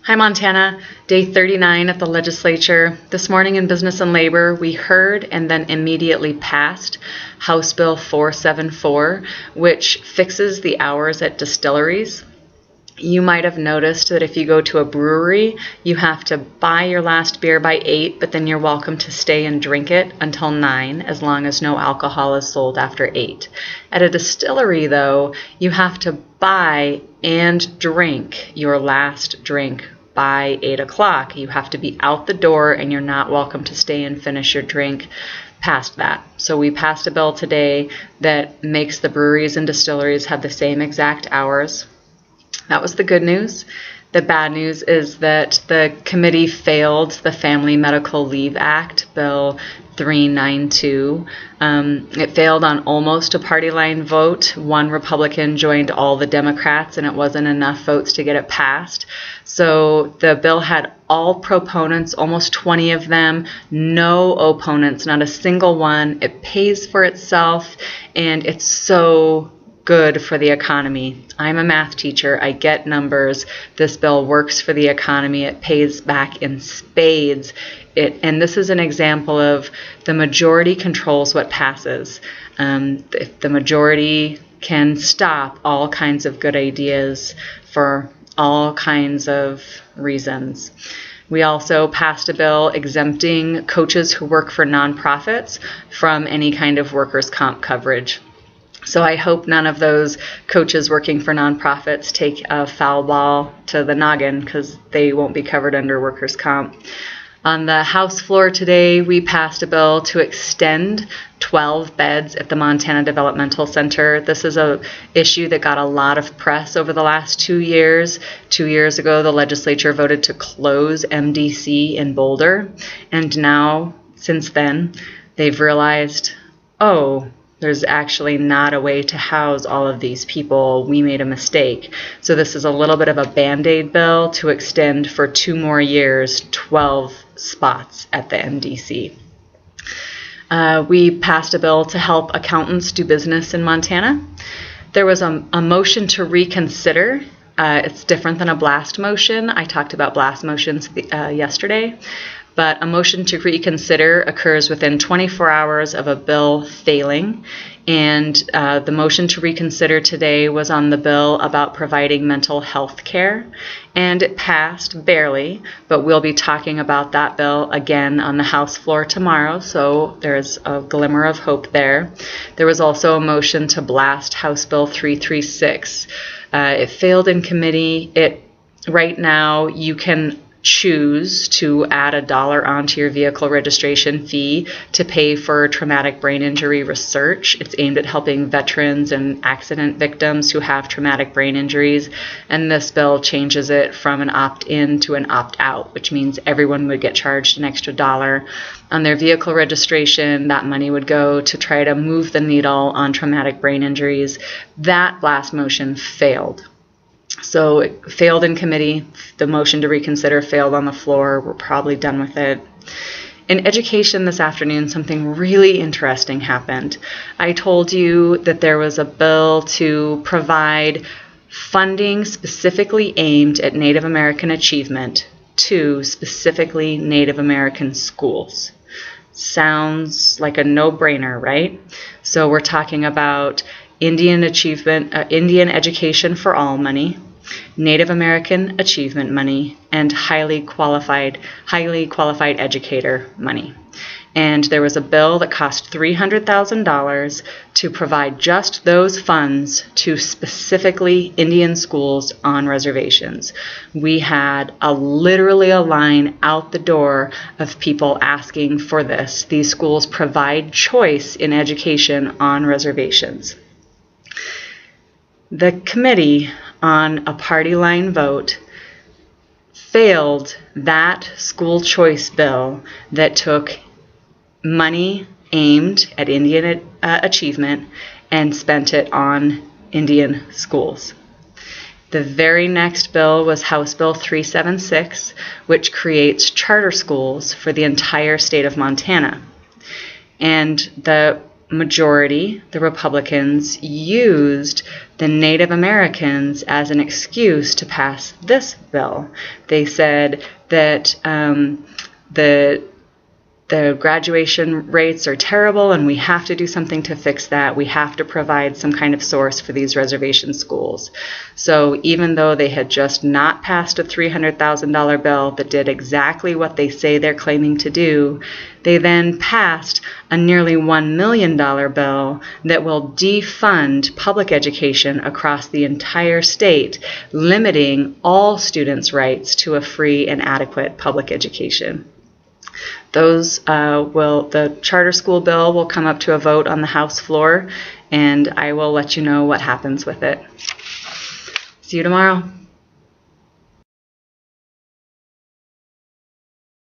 Hi Montana, day 39 at the legislature. This morning in Business and Labor, we heard and then immediately passed House Bill 474, which fixes the hours at distilleries. You might have noticed that if you go to a brewery, you have to buy your last beer by 8, but then you're welcome to stay and drink it until 9, as long as no alcohol is sold after 8. At a distillery, though, you have to buy and drink your last drink by 8 o'clock. You have to be out the door, and you're not welcome to stay and finish your drink past that. So we passed a bill today that makes the breweries and distilleries have the same exact hours. That was the good news. The bad news is that the committee failed the Family Medical Leave Act, Bill 392. It failed on almost a party line vote. One Republican joined all the Democrats, and it wasn't enough votes to get it passed. So the bill had all proponents, almost 20 of them, no opponents, not a single one. It pays for itself, and it's so good for the economy. I'm a math teacher. I get numbers. This bill works for the economy. It pays back in spades. And this is an example of the majority controls what passes. If the majority can stop all kinds of good ideas for all kinds of reasons. We also passed a bill exempting coaches who work for nonprofits from any kind of workers' comp coverage. So I hope none of those coaches working for nonprofits take a foul ball to the noggin, because they won't be covered under workers' comp. On the House floor today, we passed a bill to extend 12 beds at the Montana Developmental Center. This is an issue that got a lot of press over the last 2 years. 2 years ago, the legislature voted to close MDC in Boulder. And now, since then, they've realized, there's actually not a way to house all of these people. We made a mistake. So this is a little bit of a Band-Aid bill to extend for 2 more years, 12 spots at the MDC. We passed a bill to help accountants do business in Montana. There was a motion to reconsider. It's different than a blast motion. I talked about blast motions yesterday. But a motion to reconsider occurs within 24 hours of a bill failing. And the motion to reconsider today was on the bill about providing mental health care. And it passed barely, but we'll be talking about that bill again on the House floor tomorrow. So there's a glimmer of hope there. There was also a motion to blast House Bill 336. It failed in committee. Right now, you can choose to add $1 onto your vehicle registration fee to pay for traumatic brain injury research. It's aimed at helping veterans and accident victims who have traumatic brain injuries. And this bill changes it from an opt-in to an opt-out, which means everyone would get charged an extra $1 on their vehicle registration. That money would go to try to move the needle on traumatic brain injuries. That blast motion failed. So it failed in committee. The motion to reconsider failed on the floor. We're probably done with it. In education this afternoon, something really interesting happened. I told you that there was a bill to provide funding specifically aimed at Native American achievement to specifically Native American schools. Sounds like a no-brainer, right? So we're talking about Indian education for all money, Native American achievement money, and highly qualified educator money. And there was a bill that cost $300,000 to provide just those funds to specifically Indian schools on reservations. We had literally a line out the door of people asking for this. These schools provide choice in education on reservations. The committee, on a party line vote, failed that school choice bill that took money aimed at Indian achievement and spent it on Indian schools. The very next bill was House Bill 376, which creates charter schools for the entire state of Montana. And the majority, the Republicans, used the Native Americans as an excuse to pass this bill. They said that the graduation rates are terrible and we have to do something to fix that. We have to provide some kind of source for these reservation schools. So even though they had just not passed a $300,000 bill that did exactly what they say they're claiming to do, they then passed a nearly $1 million bill that will defund public education across the entire state, limiting all students' rights to a free and adequate public education. The charter school bill will come up to a vote on the House floor, and I will let you know what happens with it. See you tomorrow.